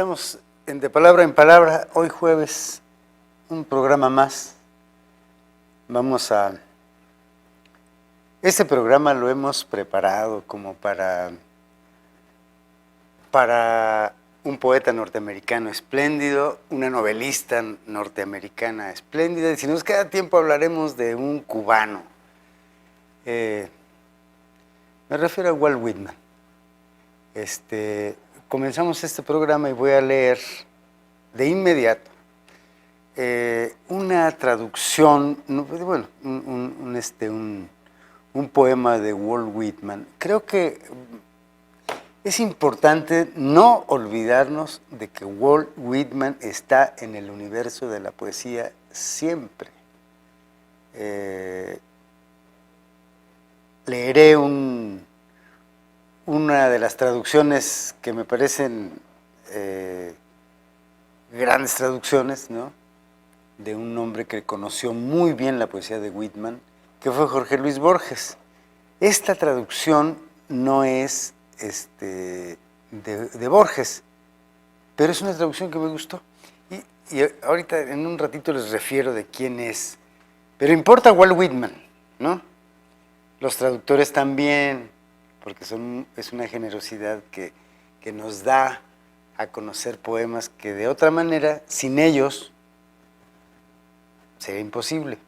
Estamos De Palabra en Palabra, hoy jueves, un programa más. Este programa lo hemos preparado como para un poeta norteamericano espléndido, una novelista norteamericana espléndida, y si nos queda tiempo hablaremos de un cubano. Me refiero a Walt Whitman. Comenzamos este programa y voy a leer de inmediato una traducción, bueno, un poema de Walt Whitman. Creo que es importante no olvidarnos de que Walt Whitman está en el universo de la poesía siempre. Leeré una de las traducciones que me parecen grandes traducciones, ¿no?, de un hombre que conoció muy bien la poesía de Whitman, que fue Jorge Luis Borges. Esta traducción no es de Borges, pero es una traducción que me gustó. Y ahorita, en un ratito, les refiero de quién es. Pero importa Walt Whitman, ¿no? Los traductores también, porque es una generosidad que nos da a conocer poemas que de otra manera, sin ellos, sería imposible.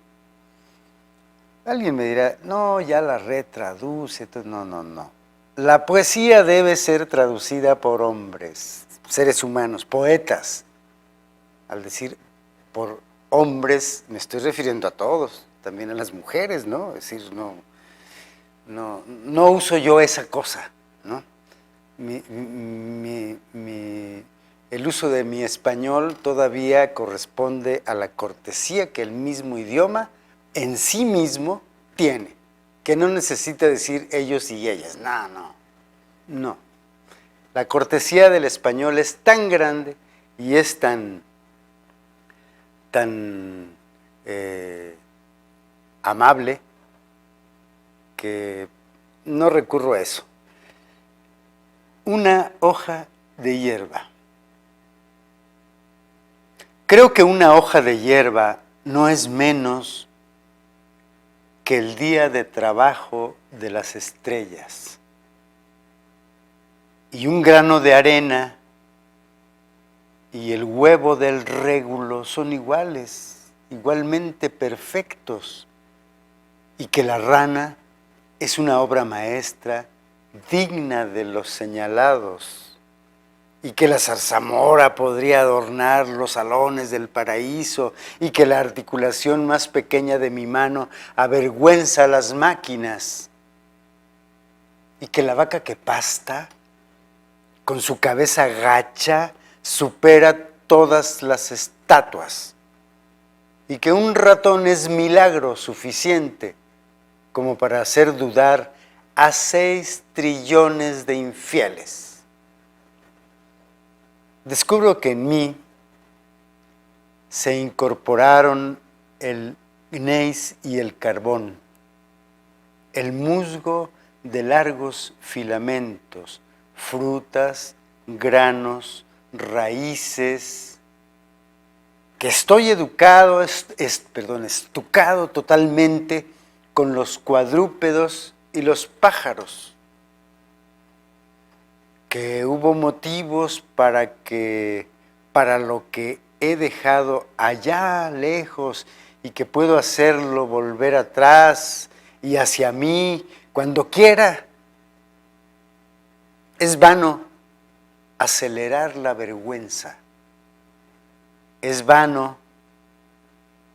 Alguien me dirá, no, ya la retraduce. No. La poesía debe ser traducida por hombres, seres humanos, poetas. Al decir por hombres, me estoy refiriendo a todos, también a las mujeres, ¿no? Es decir, no uso yo esa cosa, ¿no? El uso de mi español todavía corresponde a la cortesía que el mismo idioma en sí mismo tiene, que no necesita decir ellos y ellas, no. La cortesía del español es tan grande y es tan amable que no recurro a eso. Una hoja de hierba. Creo que una hoja de hierba no es menos que el día de trabajo de las estrellas. Y un grano de arena y el huevo del régulo son igualmente perfectos, y que la rana es una obra maestra digna de los señalados, y que la zarzamora podría adornar los salones del paraíso, y que la articulación más pequeña de mi mano avergüenza a las máquinas, y que la vaca que pasta, con su cabeza gacha, supera todas las estatuas, y que un ratón es milagro suficiente como para hacer dudar a 6 trillones de infieles. Descubro que en mí se incorporaron el gneis y el carbón, el musgo de largos filamentos, frutas, granos, raíces, que estoy estucado totalmente con los cuadrúpedos y los pájaros, que hubo motivos para lo que he dejado allá lejos, y que puedo hacerlo volver atrás y hacia mí cuando quiera. Es vano acelerar la vergüenza. Es vano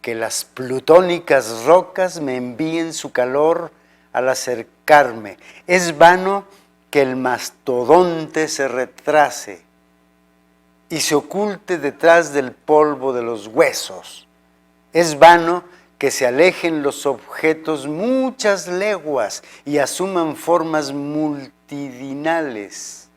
que las plutónicas rocas me envíen su calor al acercarme. Es vano que el mastodonte se retrase y se oculte detrás del polvo de los huesos. Es vano que se alejen los objetos muchas leguas y asuman formas multitudinales.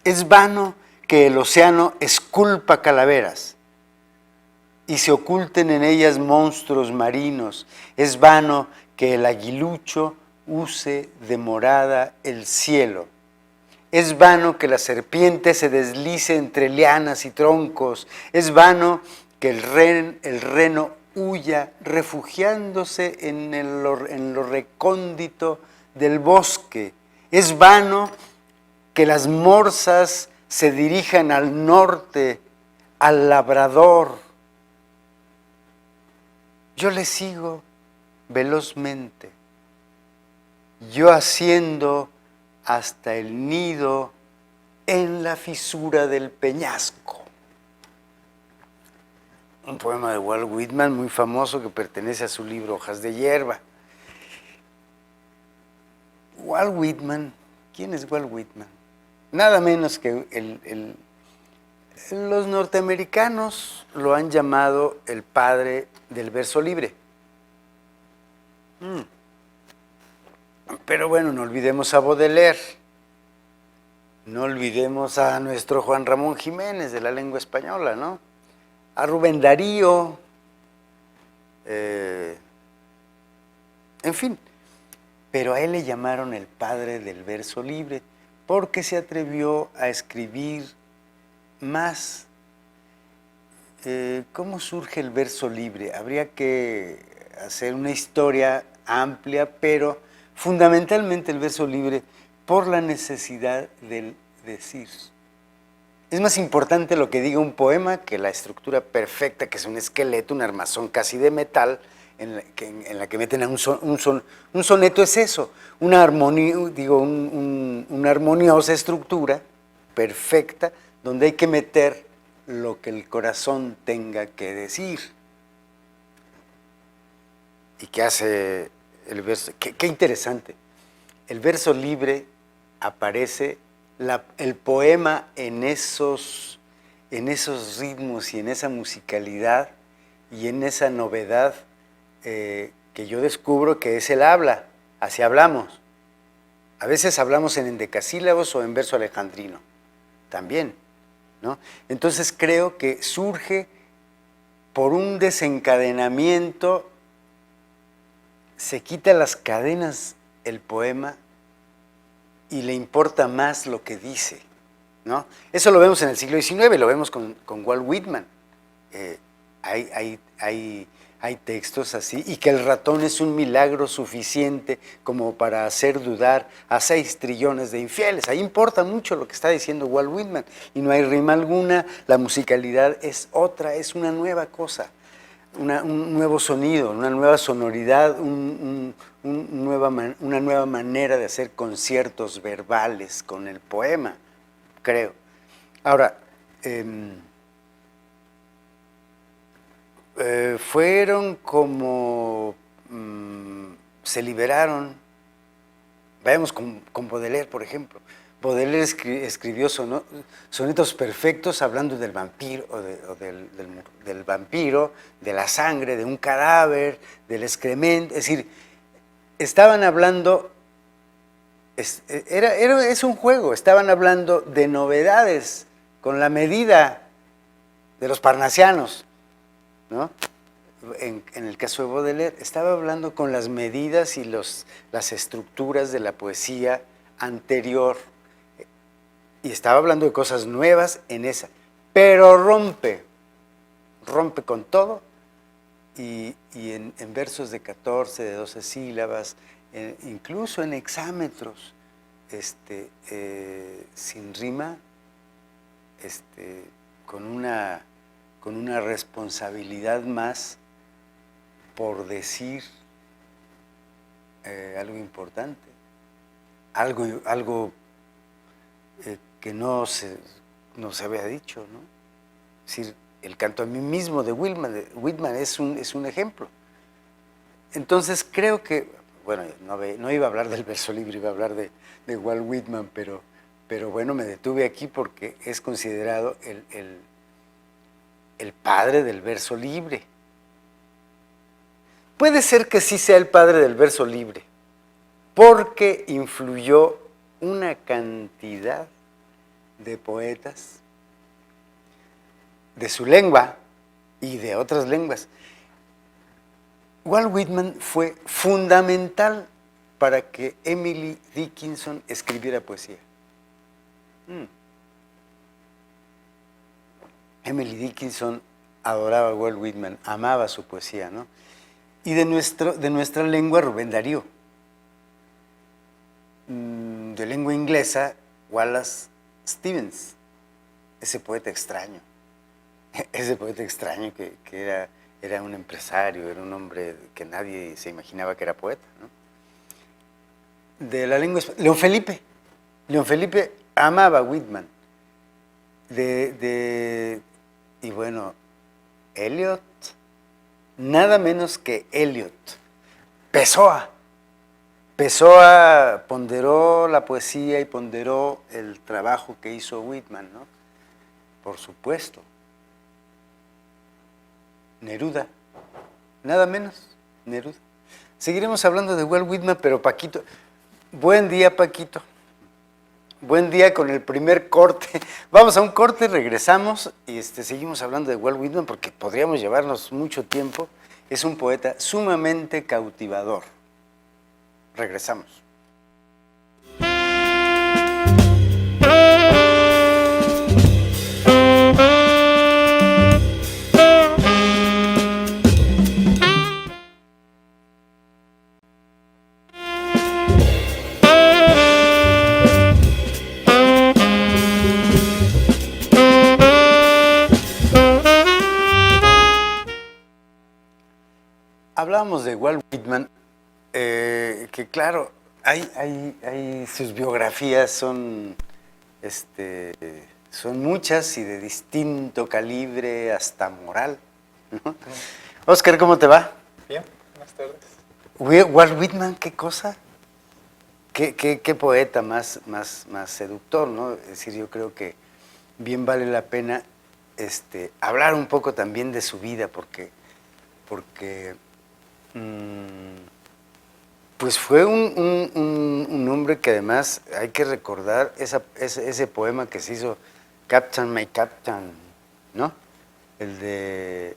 Es vano que el océano esculpa calaveras y se oculten en ellas monstruos marinos. Es vano que el aguilucho use de morada el cielo. Es vano que la serpiente se deslice entre lianas y troncos. Es vano que el reno huya refugiándose en lo recóndito del bosque. Es vano que las morsas se dirijan al norte, al labrador. Yo le sigo velozmente, yo asciendo hasta el nido en la fisura del peñasco. Un poema de Walt Whitman muy famoso que pertenece a su libro Hojas de hierba. Walt Whitman, ¿quién es Walt Whitman? Nada menos que los norteamericanos lo han llamado el padre del verso libre. Pero bueno, no olvidemos a Baudelaire, no olvidemos a nuestro Juan Ramón Jiménez de la lengua española, ¿no? A Rubén Darío, en fin. Pero a él le llamaron el padre del verso libre porque se atrevió a escribir más. ¿Cómo surge el verso libre? Habría que hacer una historia amplia, pero fundamentalmente el verso libre por la necesidad del decir. Es más importante lo que diga un poema que la estructura perfecta, que es un esqueleto, un armazón casi de metal, en la que meten a un soneto es eso, una armoniosa estructura perfecta donde hay que meter lo que el corazón tenga que decir. ¿Y qué hace el verso? Qué interesante. El verso libre aparece, el poema en esos ritmos y en esa musicalidad y en esa novedad que yo descubro que es el habla, así hablamos. A veces hablamos en endecasílabos o en verso alejandrino, también, ¿no? Entonces creo que surge por un desencadenamiento, se quita las cadenas el poema y le importa más lo que dice, ¿no? Eso lo vemos en el siglo XIX, lo vemos con Walt Whitman. Hay textos así, y que el ratón es un milagro suficiente como para hacer dudar a 6 trillones de infieles. Ahí importa mucho lo que está diciendo Walt Whitman, y no hay rima alguna, la musicalidad es otra, es una nueva cosa, un nuevo sonido, una nueva sonoridad, una nueva manera de hacer conciertos verbales con el poema, creo. Ahora, fueron como se liberaron. Veamos con Baudelaire, por ejemplo. Baudelaire escribió sonetos perfectos hablando del vampiro, del vampiro, de la sangre, de un cadáver, del excremento. Es decir, estaban hablando, es un juego, estaban hablando de novedades con la medida de los parnasianos, ¿no? En el caso de Baudelaire, estaba hablando con las medidas y las estructuras de la poesía anterior, y estaba hablando de cosas nuevas en esa, pero rompe con todo, y en versos de 14, de 12 sílabas, incluso en hexámetros, sin rima, con una responsabilidad más por decir algo importante, algo que no se había dicho, ¿no? Es decir, el canto a mí mismo de Whitman es un ejemplo. Entonces creo que, bueno, no iba a hablar del verso libre, iba a hablar de Walt Whitman, pero bueno, me detuve aquí porque es considerado el padre del verso libre. Puede ser que sí sea el padre del verso libre, porque influyó una cantidad de poetas de su lengua y de otras lenguas. Walt Whitman fue fundamental para que Emily Dickinson escribiera poesía. Emily Dickinson adoraba a Walt Whitman, amaba su poesía, ¿no? Y de nuestra lengua, Rubén Darío. De lengua inglesa, Wallace Stevens, ese poeta extraño. Ese poeta extraño que era un empresario, era un hombre que nadie se imaginaba que era poeta, ¿no? De la lengua española, León Felipe. León Felipe amaba a Whitman. Y bueno, Eliot, nada menos que Eliot. Pessoa. Pessoa ponderó la poesía y ponderó el trabajo que hizo Whitman, ¿no? Por supuesto. Neruda, nada menos, Neruda. Seguiremos hablando de Walt Whitman, pero Paquito, buen día, Paquito. Buen día con el primer corte. Vamos a un corte, regresamos y seguimos hablando de Walt Whitman porque podríamos llevarnos mucho tiempo. Es un poeta sumamente cautivador. Regresamos. Hablábamos de Walt Whitman, que claro, sus biografías son muchas y de distinto calibre hasta moral, ¿no? Oscar, ¿cómo te va? Bien, buenas tardes. Walt Whitman, ¿qué cosa? ¿Qué poeta más seductor, ¿no? Es decir, yo creo que bien vale la pena hablar un poco también de su vida, porque pues fue un hombre que además hay que recordar ese poema que se hizo, Captain, My Captain, ¿no? El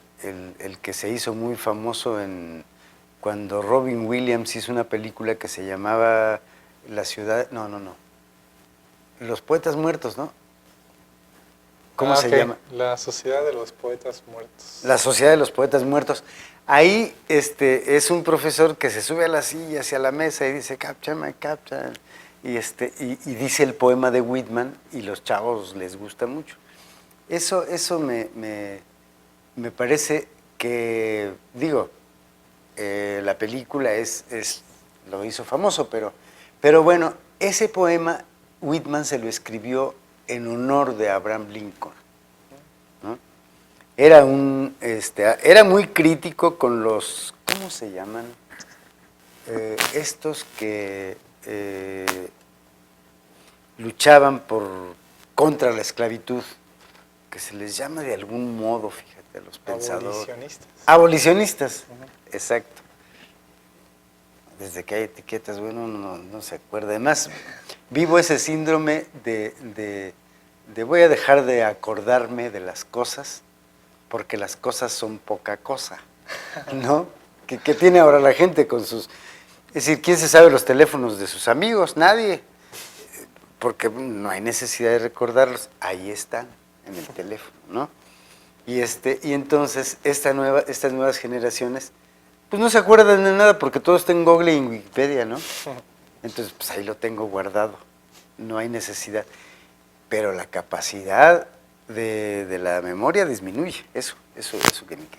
que se hizo muy famoso cuando Robin Williams hizo una película que se llamaba La ciudad, no, Los poetas muertos, ¿no? ¿Cómo se llama? La Sociedad de los Poetas Muertos. La Sociedad de los Poetas Muertos. Ahí es un profesor que se sube a la silla, hacia la mesa y dice, Captain, my Captain, y dice el poema de Whitman y los chavos les gusta mucho. Eso me parece que, digo, la película lo hizo famoso, pero bueno, ese poema Whitman se lo escribió en honor de Abraham Lincoln, ¿no? Era muy crítico con los, ¿cómo se llaman? Estos que luchaban contra la esclavitud, que se les llama de algún modo, fíjate, a los pensadores. Abolicionistas. Abolicionistas, exacto. Desde que hay etiquetas, bueno, no se acuerda. Además, vivo ese síndrome de voy a dejar de acordarme de las cosas, porque las cosas son poca cosa, ¿no? ¿Qué tiene ahora la gente con sus... Es decir, ¿quién se sabe los teléfonos de sus amigos? Nadie, porque no hay necesidad de recordarlos, ahí están, en el teléfono, ¿no? Y entonces estas nuevas generaciones, pues no se acuerdan de nada porque todo está en Google y en Wikipedia, ¿no? Entonces, pues ahí lo tengo guardado, no hay necesidad. Pero la capacidad de la memoria disminuye, eso que ni qué.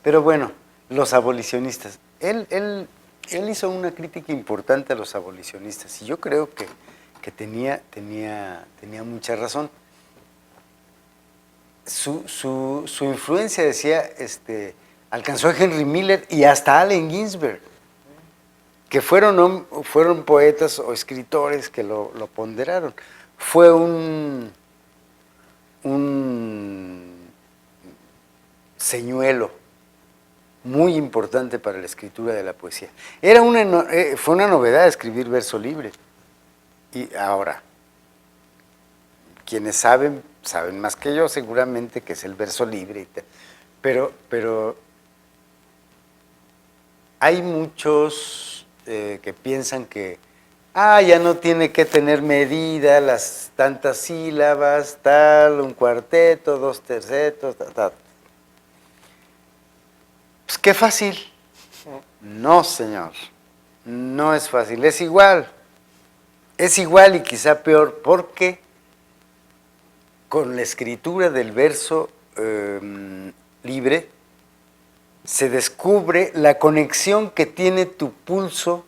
Pero bueno, los abolicionistas, él hizo una crítica importante a los abolicionistas y yo creo que tenía mucha razón. Su influencia, decía, alcanzó a Henry Miller y hasta Allen Ginsberg, que fueron poetas o escritores que lo ponderaron. Fue un señuelo muy importante para la escritura de la poesía. Fue una novedad escribir verso libre. Y ahora, quienes saben más que yo seguramente que es el verso libre y tal. Pero hay muchos que piensan que ya no tiene que tener medida, las tantas sílabas, tal, un cuarteto, dos tercetos, tal. Pues qué fácil. No, señor, no es fácil, es igual. Es igual y quizá peor porque con la escritura del verso libre se descubre la conexión que tiene tu pulso,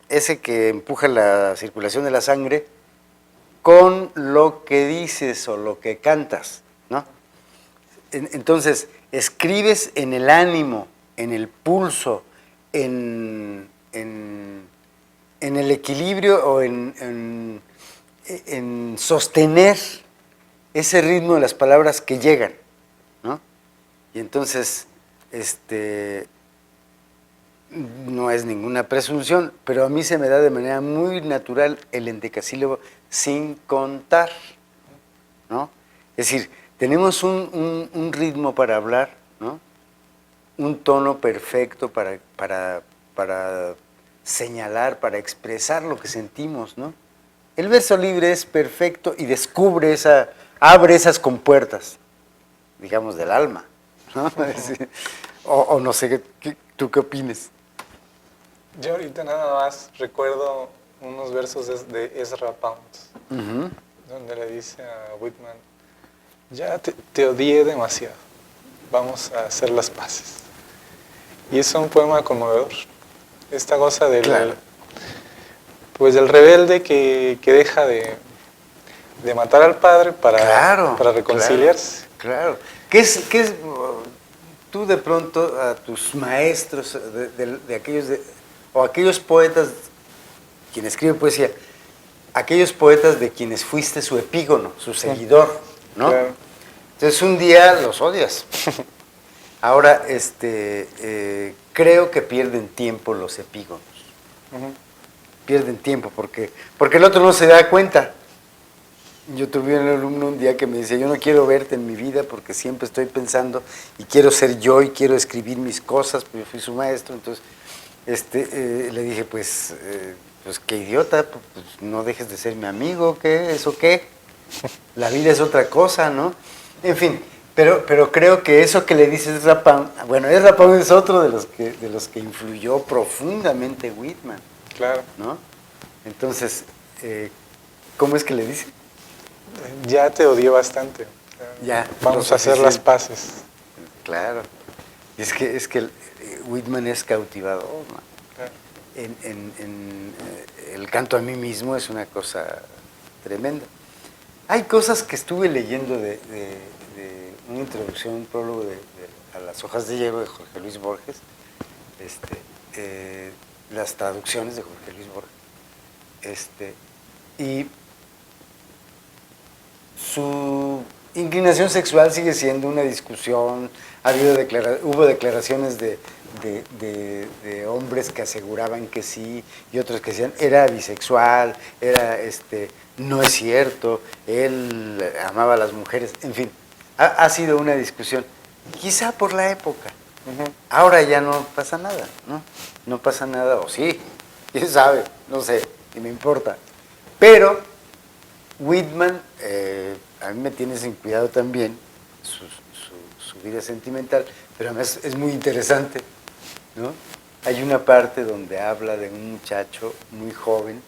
ese que empuja la circulación de la sangre, con lo que dices o lo que cantas, ¿no? Entonces, escribes en el ánimo, en el pulso, en el equilibrio o en sostener ese ritmo de las palabras que llegan, ¿no? Y entonces, no es ninguna presunción, pero a mí se me da de manera muy natural el endecasílabo sin contar, ¿no? Es decir, tenemos un ritmo para hablar, ¿no? Un tono perfecto para señalar, para expresar lo que sentimos, ¿no? El verso libre es perfecto y abre esas compuertas, digamos, del alma, ¿no? O no sé, ¿tú qué opines? Yo ahorita nada más recuerdo unos versos de Ezra Pound, donde le dice a Whitman, ya te odié demasiado, vamos a hacer las paces. Y es un poema conmovedor. Esta cosa del rebelde que deja de matar al padre para reconciliarse. Claro. ¿Qué es tú de pronto a tus maestros de aquellos o aquellos poetas, quien escribe poesía, aquellos poetas de quienes fuiste su epígono, su seguidor, ¿no? Claro. Entonces un día los odias. Ahora, creo que pierden tiempo los epígonos. Pierden tiempo porque el otro no se da cuenta. Yo tuve un alumno un día que me decía, yo no quiero verte en mi vida porque siempre estoy pensando y quiero ser yo y quiero escribir mis cosas, porque yo fui su maestro. Entonces le dije, pues qué idiota, pues no dejes de ser mi amigo, ¿qué? ¿Eso qué? La vida es otra cosa, ¿no? En fin, pero creo que eso que le dices Ezra Pound, bueno, Ezra Pound es otro de los que influyó profundamente Whitman. Claro. ¿No? Entonces, ¿cómo es que le dice? Ya te odié bastante. Ya. Vamos a hacer las paces. Claro. Es que Whitman es cautivador, ¿no? Claro. El canto a mí mismo es una cosa tremenda. Hay cosas que estuve leyendo de una introducción, un prólogo a las hojas de hielo de Jorge Luis Borges, las traducciones de Jorge Luis Borges, y su inclinación sexual sigue siendo una discusión. Hubo declaraciones de hombres que aseguraban que sí y otros que decían era bisexual, no es cierto, él amaba a las mujeres, en fin, ha sido una discusión, quizá por la época. Ahora ya no pasa nada, ¿no? No pasa nada, o sí, quién sabe, no sé, ni me importa. Pero Whitman, a mí me tiene sin cuidado también, su vida sentimental, pero además es muy interesante, ¿no? Hay una parte donde habla de un muchacho muy joven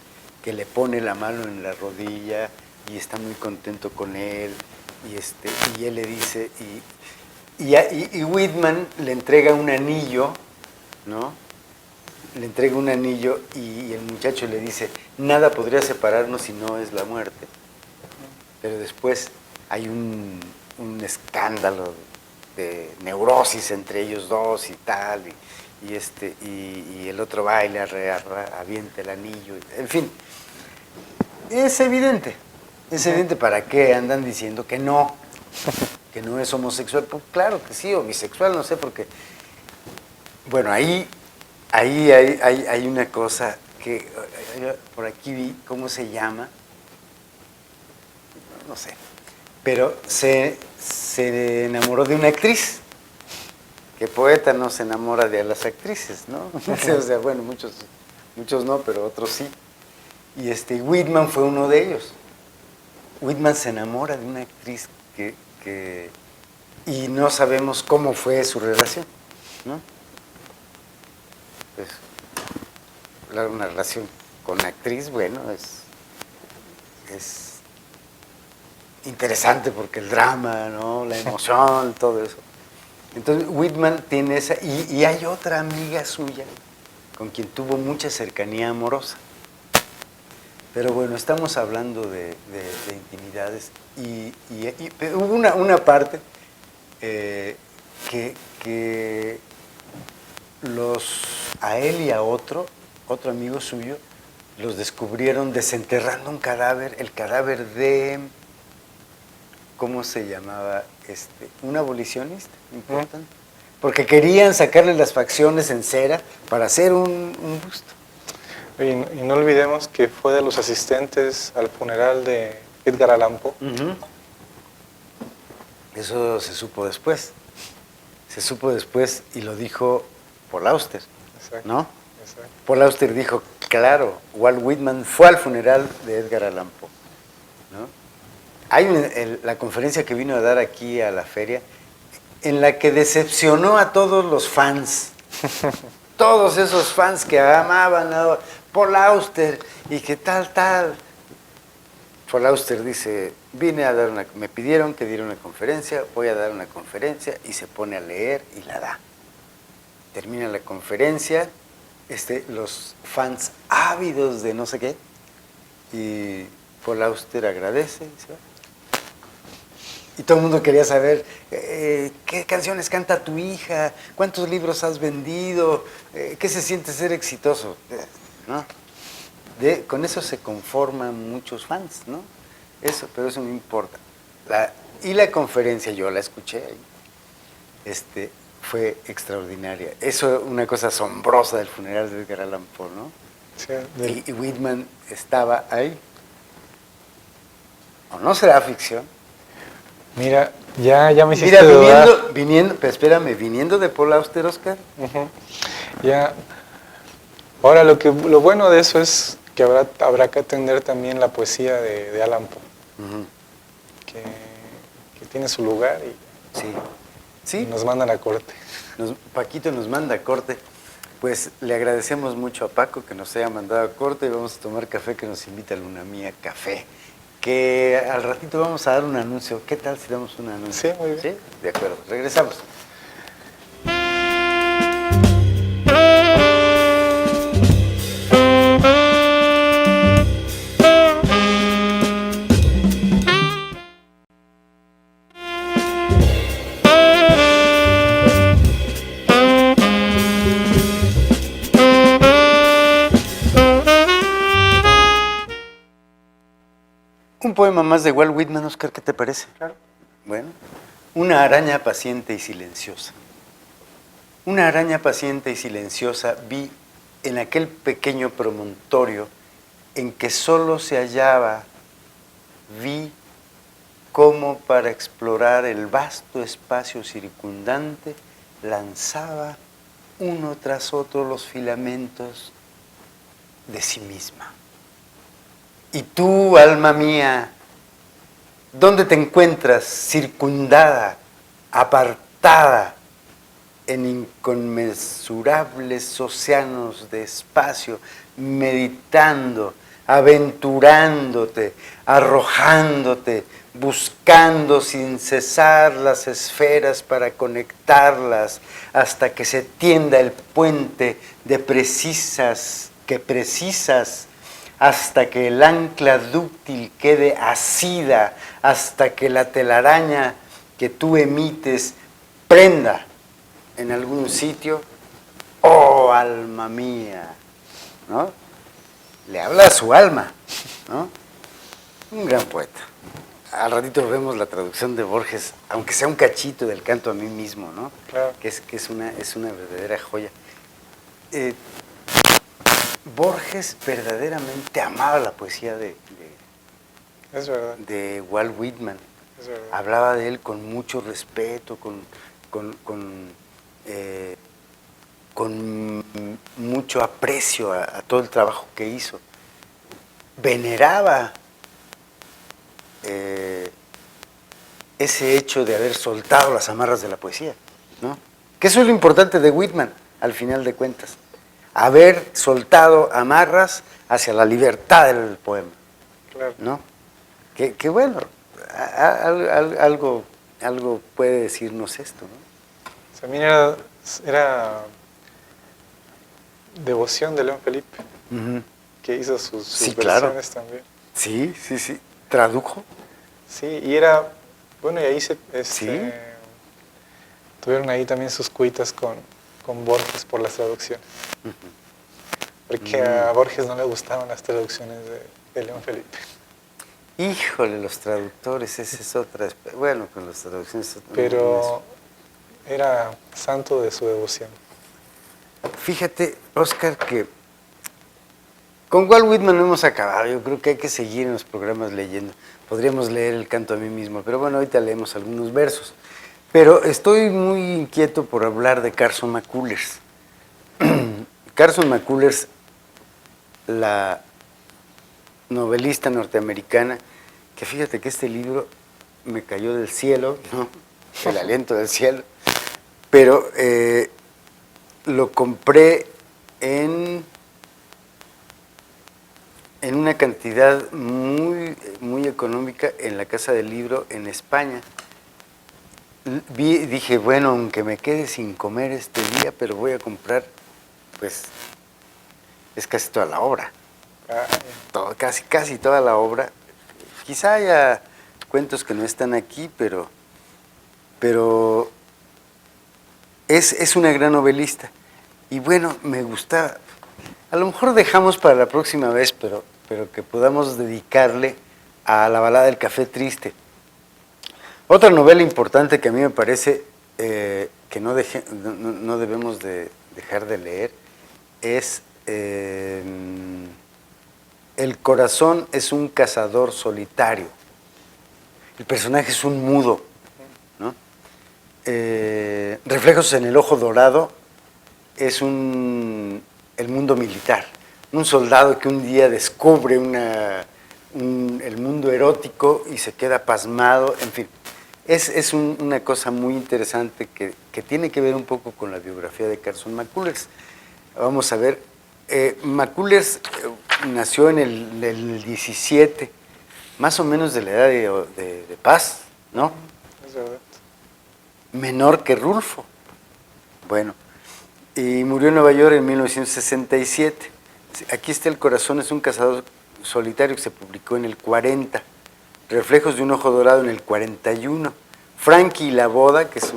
que le pone la mano en la rodilla y está muy contento con él, y él le dice, y Whitman le entrega un anillo, ¿no? Le entrega un anillo y el muchacho le dice, nada podría separarnos si no es la muerte. Pero después hay un escándalo de neurosis entre ellos dos y tal, y el otro va y le avienta el anillo, en fin, es evidente para qué andan diciendo que no es homosexual. Pues claro que sí, o bisexual, no sé, porque, bueno, ahí hay una cosa que por aquí vi, ¿cómo se llama? No sé, pero se enamoró de una actriz que poeta no se enamora de las actrices, ¿no? O sea, bueno, muchos no, pero otros sí. Y Whitman fue uno de ellos. Whitman se enamora de una actriz y no sabemos cómo fue su relación, ¿no? Pues, una relación con una actriz, bueno, es interesante porque el drama, ¿no? La emoción, todo eso. Entonces Whitman tiene esa, y hay otra amiga suya con quien tuvo mucha cercanía amorosa. Pero bueno, estamos hablando de intimidades pero hubo una parte que a él y a otro amigo suyo, los descubrieron desenterrando un cadáver, el cadáver de, ¿cómo se llamaba? Un abolicionista importante. Porque querían sacarle las facciones en cera para hacer un busto. Y no olvidemos que fue de los asistentes al funeral de Edgar Allan Poe. Eso se supo después. Y lo dijo Paul Auster, ¿no? Exacto. Paul Auster dijo, claro, Walt Whitman fue al funeral de Edgar Allan Poe, ¿no? Hay la conferencia que vino a dar aquí a la feria, en la que decepcionó a todos los fans. Todos esos fans que amaban a Paul Auster y que tal. Paul Auster dice, me pidieron que diera una conferencia, voy a dar una conferencia, y se pone a leer y la da. Termina la conferencia, los fans ávidos de no sé qué, y Paul Auster agradece y se va. Y todo el mundo quería saber qué canciones canta tu hija, cuántos libros has vendido, qué se siente ser exitoso, ¿no? Con eso se conforman muchos fans, ¿no? Pero eso no importa. La conferencia, yo la escuché ahí, fue extraordinaria. Eso, una cosa asombrosa del funeral de Edgar Allan Poe, ¿no? Sí, y Whitman estaba ahí. ¿O no será ficción? Mira, ya me hiciste dudar. Viniendo de Paul Auster, Oscar. Ya. Ahora, lo bueno de eso es que habrá que atender también la poesía de Allan Poe, que tiene su lugar y sí. Nos mandan a corte. Paquito nos manda a corte. Pues le agradecemos mucho a Paco que nos haya mandado a corte y vamos a tomar café, que nos invita a Luna Mía Café. Que al ratito vamos a dar un anuncio. ¿Qué tal si damos un anuncio? Sí, muy bien. ¿Sí? De acuerdo, regresamos. Un poema más de Walt Whitman, Oscar, ¿qué te parece? Claro. Bueno, una araña paciente y silenciosa. Una araña paciente y silenciosa vi en aquel pequeño promontorio en que solo se hallaba, vi cómo para explorar el vasto espacio circundante lanzaba uno tras otro los filamentos de sí misma. Y tú, alma mía, ¿dónde te encuentras circundada, apartada en inconmensurables océanos de espacio, meditando, aventurándote, arrojándote, buscando sin cesar las esferas para conectarlas hasta que se tienda el puente que precisas, hasta que el ancla dúctil quede asida, hasta que la telaraña que tú emites prenda en algún sitio? ¡Oh, alma mía! ¿No? Le habla a su alma, ¿no? Un gran poeta. Al ratito vemos la traducción de Borges, aunque sea un cachito del Canto a mí mismo, ¿no? Claro. Que es una verdadera joya. Borges verdaderamente amaba la poesía Es verdad. de Walt Whitman. Es verdad. Hablaba de él con mucho respeto, con mucho aprecio a todo el trabajo que hizo. Veneraba ese hecho de haber soltado las amarras de la poesía, ¿no? Que eso es lo importante de Whitman, al final de cuentas. Haber soltado amarras hacia la libertad del poema, Claro. ¿no? Que bueno, algo puede decirnos esto, ¿no? También era devoción de León Felipe, que hizo sus Sí, versiones claro. también. Sí. ¿Tradujo? Sí, y era, bueno, y ahí Sí. tuvieron ahí también sus cuitas con Borges por las traducciones. Porque a Borges no le gustaban las traducciones de León Felipe. Híjole, los traductores, esa es otra. Bueno, con las traducciones. Pero era santo de su devoción. Fíjate, Oscar, que con Walt Whitman no hemos acabado. Yo creo que hay que seguir en los programas leyendo. Podríamos leer el canto a mí mismo, pero bueno, ahorita leemos algunos versos. Pero estoy muy inquieto por hablar de Carson McCullers. Carson McCullers, la novelista norteamericana, que fíjate que este libro me cayó del cielo, ¿no? El aliento del cielo, pero lo compré en una cantidad muy económica en la Casa del Libro en España. Dije, bueno, aunque me quede sin comer este día, pero voy a comprar, pues, es casi toda la obra. Casi toda la obra. Quizá haya cuentos que no están aquí, pero es una gran novelista. Y bueno, me gusta. A lo mejor dejamos para la próxima vez, pero que podamos dedicarle a La balada del café triste. Otra novela importante que a mí me parece que no debemos de dejar de leer es El corazón es un cazador solitario. El personaje es un mudo, ¿no? Reflejos en el ojo dorado es el mundo militar. Un soldado que un día descubre el mundo erótico y se queda pasmado, en fin. Es una cosa muy interesante que tiene que ver un poco con la biografía de Carson McCullers. Vamos a ver, McCullers nació en el 17, más o menos de la edad de Paz, ¿no? Es verdad. Menor que Rulfo. Bueno, y murió en Nueva York en 1967. Aquí está El corazón es un cazador solitario, que se publicó en el 40. Reflejos de un ojo dorado en el 41. Frankie y la boda, que es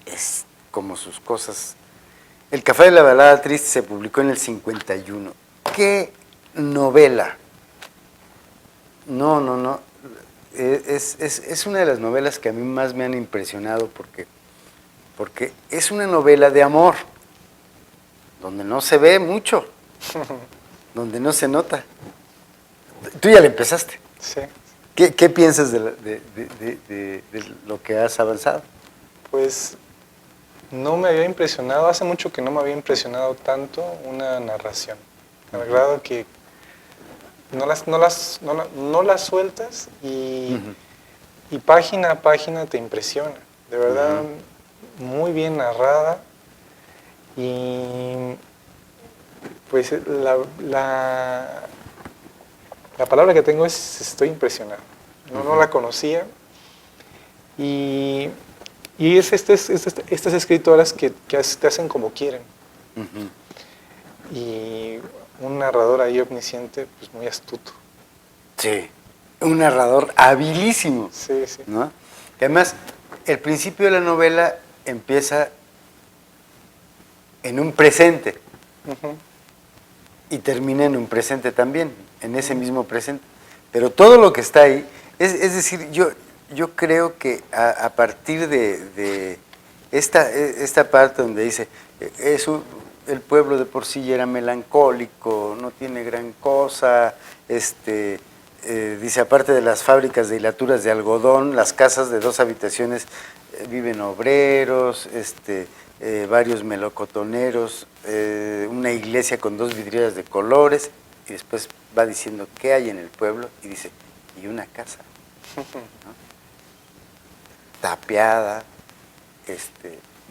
es como sus cosas. El café de la balada triste se publicó en el 51. ¡Qué novela! No. Es una de las novelas que a mí más me han impresionado porque es una novela de amor, donde no se ve mucho, donde no se nota. Tú ya la empezaste. Sí. ¿Qué piensas de lo que has avanzado? Pues no me había impresionado, hace mucho que no me había impresionado tanto una narración. Al grado que no las sueltas y página a página te impresiona. De verdad, muy bien narrada. Y pues la palabra que tengo es estoy impresionado. No la conocía. Y es estas escritoras que te hacen como quieren. Y un narrador ahí omnisciente, pues muy astuto. Sí, un narrador habilísimo. Sí. ¿No? Que además, el principio de la novela empieza en un presente y termina en un presente también, en ese mismo presente. Pero todo lo que está ahí, es decir, yo creo que a partir de esta parte donde dice, el pueblo de por sí era melancólico, no tiene gran cosa, dice, aparte de las fábricas de hilaturas de algodón, las casas de 2 habitaciones viven obreros, varios melocotoneros, una iglesia con 2 vidrieras de colores, y después va diciendo qué hay en el pueblo, y dice, y una casa, ¿no? Tapiada,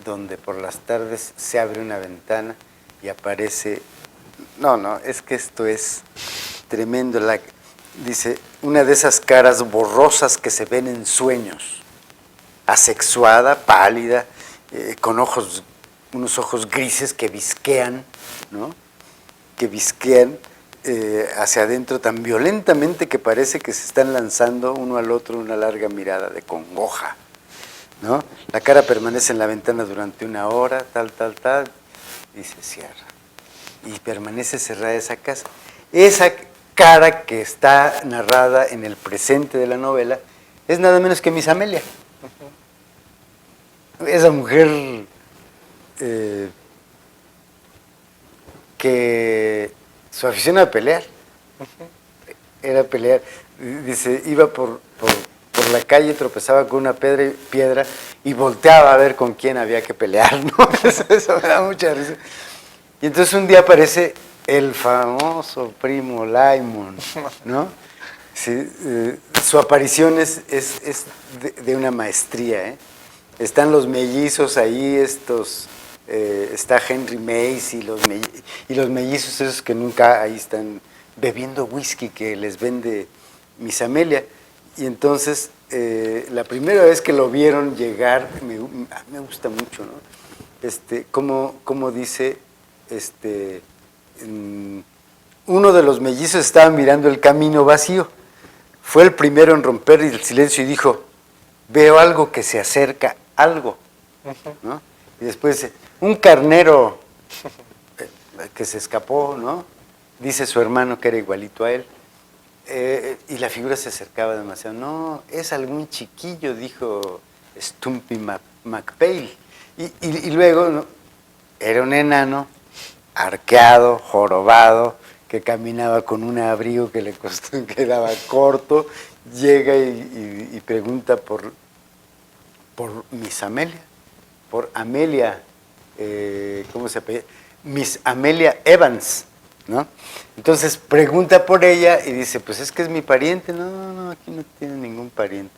donde por las tardes se abre una ventana y aparece, no, es que esto es tremendo, dice, una de esas caras borrosas que se ven en sueños, asexuada, pálida, con unos ojos grises que visquean, ¿no? Que visquean hacia adentro tan violentamente que parece que se están lanzando uno al otro una larga mirada de congoja, ¿no? La cara permanece en la ventana durante 1 hora, tal, y se cierra. Y permanece cerrada esa casa. Esa cara que está narrada en el presente de la novela es nada menos que Miss Amelia. Esa mujer que su afición era pelear. Era pelear. Dice, iba por la calle, tropezaba con una piedra y volteaba a ver con quién había que pelear, ¿no? Eso me da mucha risa. Y entonces un día aparece el famoso primo Laimon, ¿no? Sí, su aparición es de una maestría, ¿eh? Están los mellizos ahí, está Henry Mace y los mellizos esos que nunca ahí están bebiendo whisky que les vende Miss Amelia. Y entonces, la primera vez que lo vieron llegar, me gusta mucho, ¿no? Como dice, uno de los mellizos estaba mirando el camino vacío. Fue el primero en romper el silencio y dijo, veo algo que se acerca, algo, ¿no? Y después dice, un carnero que se escapó, ¿no? Dice su hermano que era igualito a él. Y la figura se acercaba demasiado. No, es algún chiquillo, dijo Stumpy McPail. Y luego, ¿no? Era un enano, arqueado, jorobado, que caminaba con un abrigo que le quedaba corto, llega y pregunta por Miss Amelia, por Amelia, ¿cómo se apellida? Miss Amelia Evans, ¿no? Entonces pregunta por ella y dice, pues es que es mi pariente. No, aquí no tiene ningún pariente.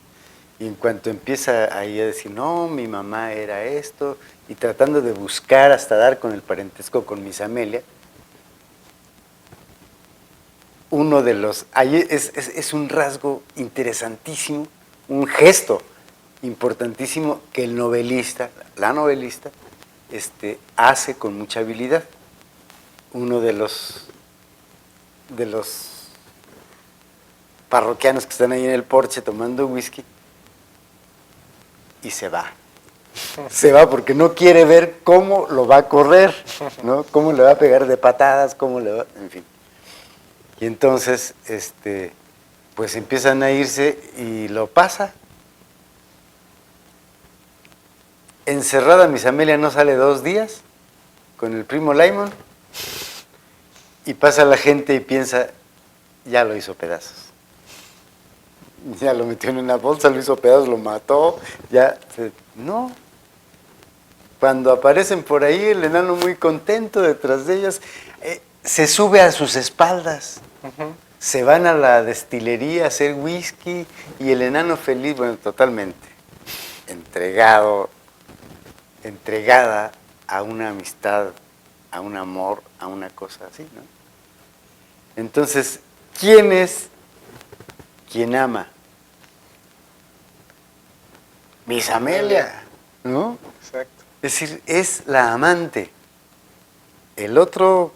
Y en cuanto empieza ahí a decir, no, mi mamá era esto, y tratando de buscar hasta dar con el parentesco con Miss Amelia, uno de los, ahí es un rasgo interesantísimo, un gesto importantísimo que el novelista, la novelista, hace con mucha habilidad. Uno de los parroquianos que están ahí en el porche tomando whisky y se va. Se va porque no quiere ver cómo lo va a correr, ¿no? Cómo le va a pegar de patadas, cómo le va, en fin. Y entonces, pues empiezan a irse y lo pasa. Encerrada Miss Amelia no sale 2 días con el primo Laimon y pasa la gente y piensa, ya lo hizo pedazos. Ya lo metió en una bolsa, lo hizo pedazos, lo mató, no. Cuando aparecen por ahí, el enano muy contento detrás de ellas, se sube a sus espaldas. Se van a la destilería a hacer whisky y el enano feliz, bueno, totalmente entregada a una amistad, a un amor, a una cosa así, ¿no? Entonces, ¿quién es quien ama? Miss Amelia, ¿no? Exacto. Es decir, es la amante. El otro,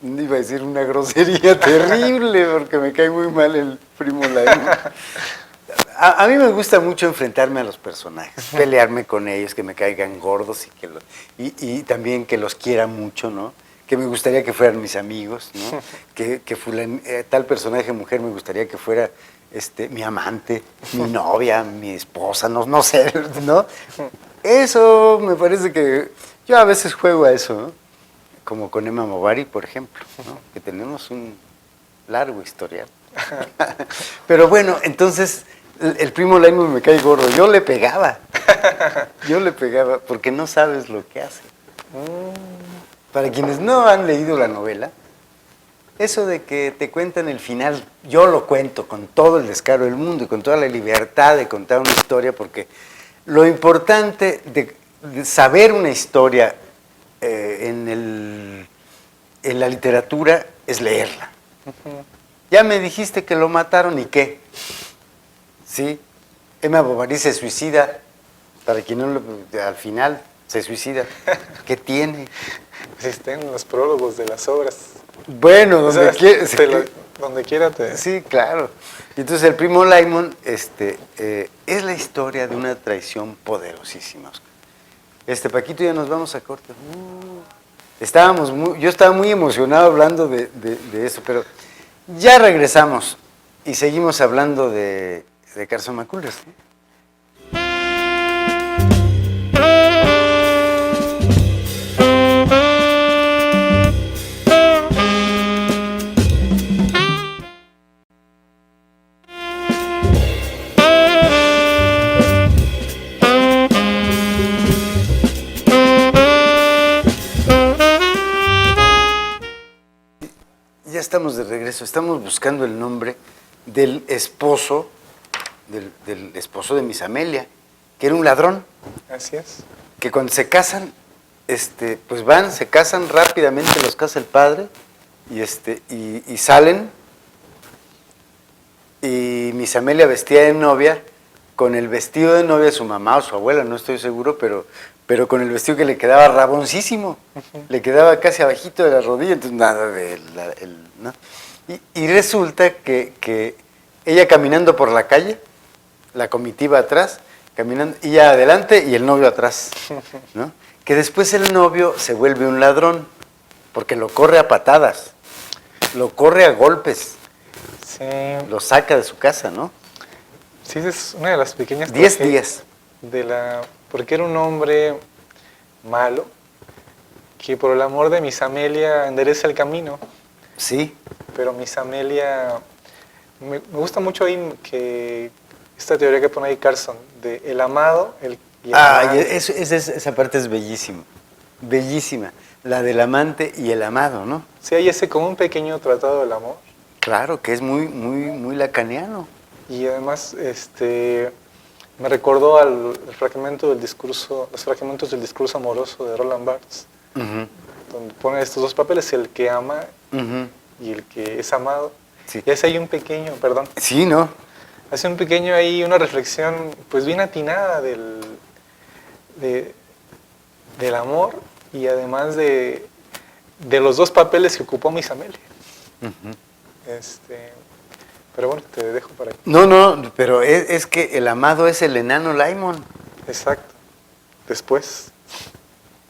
iba a decir una grosería terrible, porque me cae muy mal el primo Laimon. A mí me gusta mucho enfrentarme a los personajes, pelearme con ellos, que me caigan gordos y también que los quiera mucho, ¿no? Que me gustaría que fueran mis amigos, ¿no? Que tal personaje mujer me gustaría que fuera mi amante, mi novia, mi esposa, no sé, ¿no? Eso me parece que yo a veces juego a eso, ¿no? Como con Emma Movari, por ejemplo, ¿no? Que tenemos un largo historial. Pero bueno, entonces el primo Laimon me cae gordo. Yo le pegaba, porque no sabes lo que hace. Para quienes no han leído la novela, eso de que te cuentan el final, yo lo cuento con todo el descaro del mundo y con toda la libertad de contar una historia, porque lo importante de saber una historia en la literatura es leerla. Ya me dijiste que lo mataron, ¿y qué? ¿Sí? Emma Bovary se suicida, para quien no lo... al final se suicida. ¿Qué tiene? Existen los prólogos de las obras. Bueno, O sea, donde quiera te... Sí, claro. Entonces el primo Laimon es la historia de una traición poderosísima, Oscar. Paquito, ya nos vamos a corte. Yo estaba muy emocionado hablando de eso, pero ya regresamos y seguimos hablando de Carson McCullers. Ya estamos de regreso, estamos buscando el nombre del esposo, del esposo de Miss Amelia, que era un ladrón. Así es. Que cuando se casan, pues se casan rápidamente, los casa el padre, y salen, y Miss Amelia vestida de novia, con el vestido de novia de su mamá o su abuela, no estoy seguro, pero con el vestido que le quedaba raboncísimo, le quedaba casi abajito de la rodilla, entonces nada ¿no? Y resulta que ella caminando por la calle, la comitiva atrás, caminando, y ella adelante y el novio atrás, ¿no? Que después el novio se vuelve un ladrón, porque lo corre a patadas, lo corre a golpes, Sí. lo saca de su casa, ¿no? Sí, es una de las pequeñas... 10 días. Porque era un hombre malo, que por el amor de Miss Amelia endereza el camino. Sí. Pero Miss Amelia... Me gusta mucho ahí que esta teoría que pone ahí Carson, de el amado y el amante. Esa parte es bellísima, bellísima, la del amante y el amado, ¿no? Sí, hay ese como un pequeño tratado del amor. Claro, que es muy, muy, muy lacaniano. Y además, me recordó al fragmento del discurso, los fragmentos del discurso amoroso de Roland Barthes, donde pone estos dos papeles, el que ama y el que es amado. Sí. Y hace ahí un pequeño, perdón. Sí, ¿no? Hace un pequeño ahí, una reflexión pues bien atinada del amor y además de los dos papeles que ocupó Miss Amelia. Pero bueno, te dejo para aquí. No, pero es que el amado es el enano Laimon. Exacto. Después.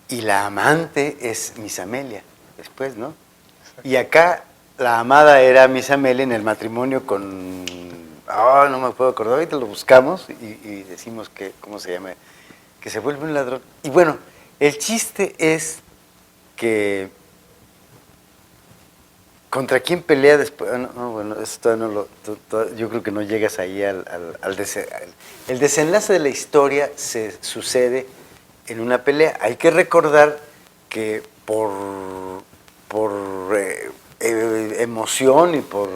Y la amante es Miss Amelia, después, ¿no? Exacto. Y acá la amada era Miss Amelia en el matrimonio con... no me puedo acordar, ahorita lo buscamos y decimos que, ¿cómo se llama? Que se vuelve un ladrón. Y bueno, el chiste es que... ¿Contra quién pelea después? Bueno, eso todavía no yo creo que no llegas ahí el desenlace de la historia se sucede en una pelea. Hay que recordar que por emoción y por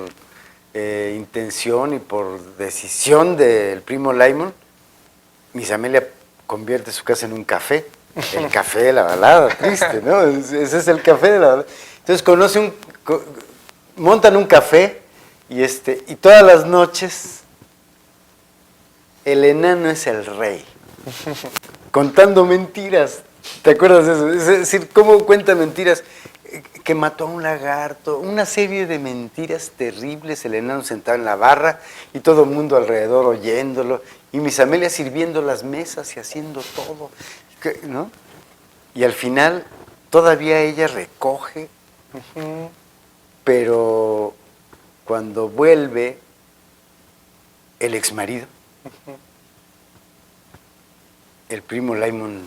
intención y por decisión del primo Laimon, Miss Amelia convierte su casa en un café, el café de la balada, triste, ¿no? Ese es el café de la balada. Entonces montan un café y todas las noches el enano es el rey, contando mentiras. ¿Te acuerdas de eso? Es decir, ¿cómo cuenta mentiras? Que mató a un lagarto, una serie de mentiras terribles, el enano sentado en la barra y todo el mundo alrededor oyéndolo, y Miss Amelia sirviendo las mesas y haciendo todo, ¿no? Y al final todavía ella recoge, pero cuando vuelve el exmarido, el primo Laimon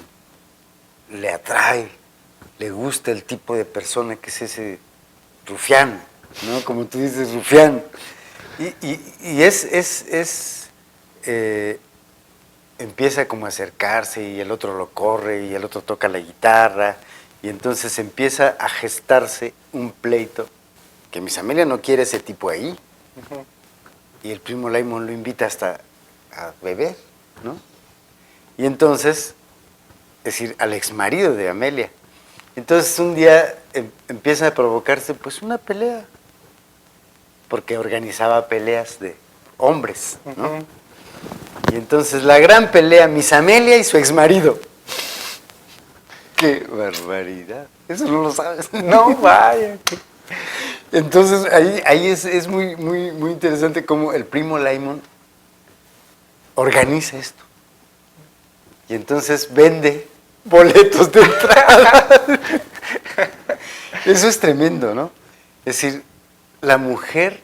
le atrae, le gusta el tipo de persona que es ese rufián, ¿no? Como tú dices, rufián. Y es empieza como a acercarse y el otro lo corre y el otro toca la guitarra y entonces empieza a gestarse un pleito que Miss Amelia no quiere ese tipo ahí. Ujú. Y el primo Laimon lo invita hasta a beber, ¿no? Y entonces, es decir, al exmarido de Amelia. Entonces un día empieza a provocarse pues una pelea, porque organizaba peleas de hombres, ¿no? Ujú. Y entonces la gran pelea, Miss Amelia y su exmarido. ¡Qué barbaridad! Eso no lo sabes. No, vaya. Entonces ahí es muy, muy, muy interesante cómo el primo Laimon organiza esto. Y entonces vende boletos de entrada. Eso es tremendo, ¿no? Es decir, la mujer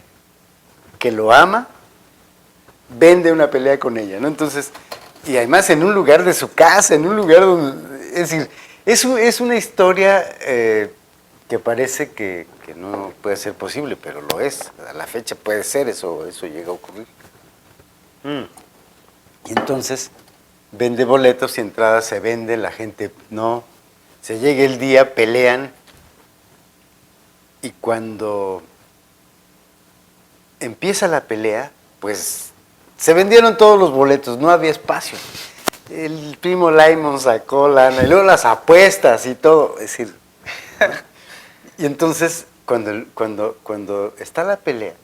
que lo ama vende una pelea con ella, ¿no? Entonces, y además en un lugar de su casa, en un lugar donde, es decir, es una historia que parece que no puede ser posible, pero lo es. A la fecha puede ser, eso llega a ocurrir. Y entonces vende boletos y entradas, se vende, la gente no. Se llega el día, pelean y cuando empieza la pelea, pues se vendieron todos los boletos, no había espacio. El primo Laimon sacó lana y luego las apuestas y todo. Es decir, y entonces cuando está la pelea,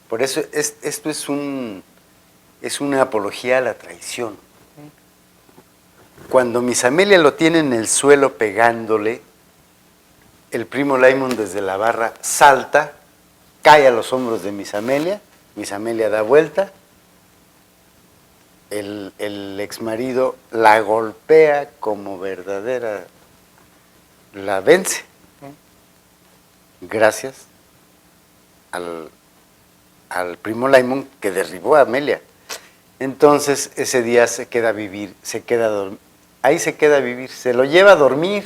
por eso esto es una apología a la traición. Cuando Miss Amelia lo tiene en el suelo pegándole, el primo Laimon desde la barra salta, cae a los hombros de Miss Amelia da vuelta, el exmarido la golpea como verdadera, la vence, gracias al primo Laimon que derribó a Amelia. Entonces ese día se queda a vivir, ahí se queda a vivir, se lo lleva a dormir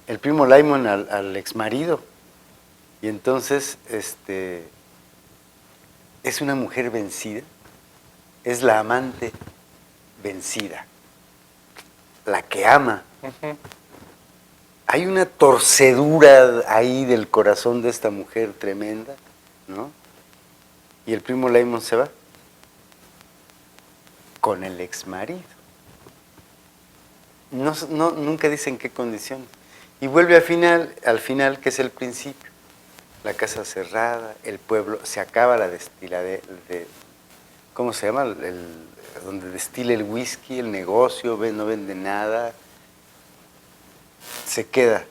el primo Laimon al exmarido. Y entonces es una mujer vencida, es la amante vencida, la que ama. Ujú. Hay una torcedura ahí del corazón de esta mujer tremenda, ¿no? Y el primo Laimon se va con el exmarido. Nunca dicen qué condiciones. Y vuelve al final, que es el principio. La casa cerrada, el pueblo, se acaba la destiladera, ¿cómo se llama? Donde destila el whisky, el negocio, no vende nada, se queda.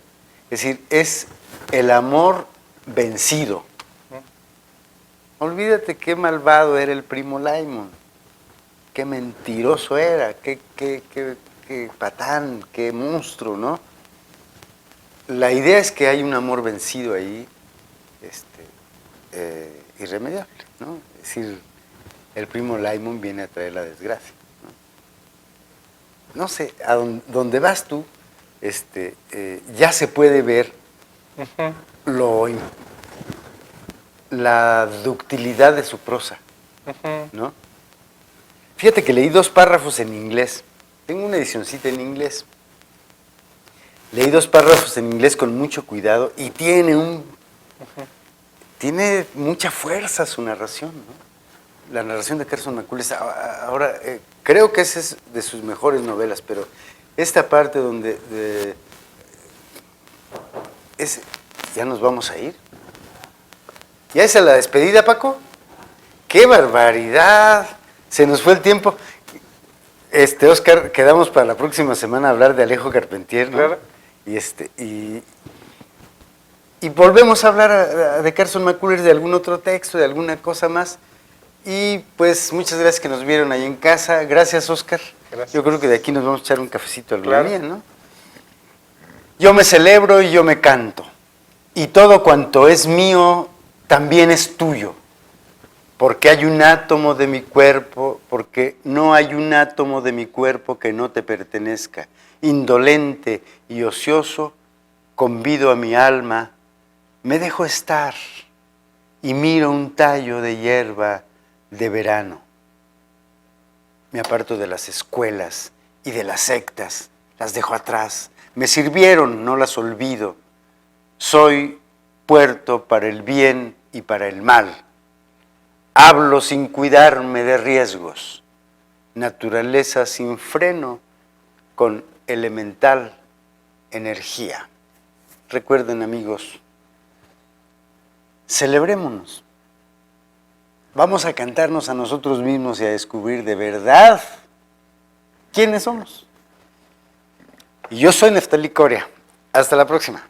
Es decir, es el amor vencido. Olvídate qué malvado era el primo Laimon, qué mentiroso era, qué patán, qué monstruo, ¿no? La idea es que hay un amor vencido ahí, irremediable, ¿no? Es decir, el primo Laimon viene a traer la desgracia, ¿no? No sé, a donde vas tú, ya se puede ver Ujú. la ductilidad de su prosa, Ujú. ¿no? Fíjate que leí 2 párrafos en inglés. Tengo una edicioncita en inglés. Leí 2 párrafos en inglés con mucho cuidado y tiene mucha fuerza su narración, ¿no? La narración de Carson McCullers. Ahora, creo que esa es de sus mejores novelas, pero esta parte donde ya nos vamos a ir. ¿Ya es a la despedida, Paco? ¡Qué barbaridad! Se nos fue el tiempo. Oscar, quedamos para la próxima semana a hablar de Alejo Carpentier, ¿no? Claro. Y volvemos a hablar de Carson McCullers, de algún otro texto, de alguna cosa más. Y pues muchas gracias que nos vieron ahí en casa. Gracias, Oscar. Gracias. Yo creo que de aquí nos vamos a echar un cafecito al Claro. día, ¿no? Yo me celebro y yo me canto. Y todo cuanto es mío también es tuyo. Porque hay un átomo de mi cuerpo, porque no hay un átomo de mi cuerpo que no te pertenezca. Indolente y ocioso, convido a mi alma, me dejo estar y miro un tallo de hierba de verano. Me aparto de las escuelas y de las sectas. Las dejo atrás. Me sirvieron, no las olvido. Soy puerto para el bien y para el mal. Hablo sin cuidarme de riesgos. Naturaleza sin freno, con elemental energía. Recuerden, amigos, celebrémonos. Vamos a cantarnos a nosotros mismos y a descubrir de verdad quiénes somos. Y yo soy Neftalí Coria. Hasta la próxima.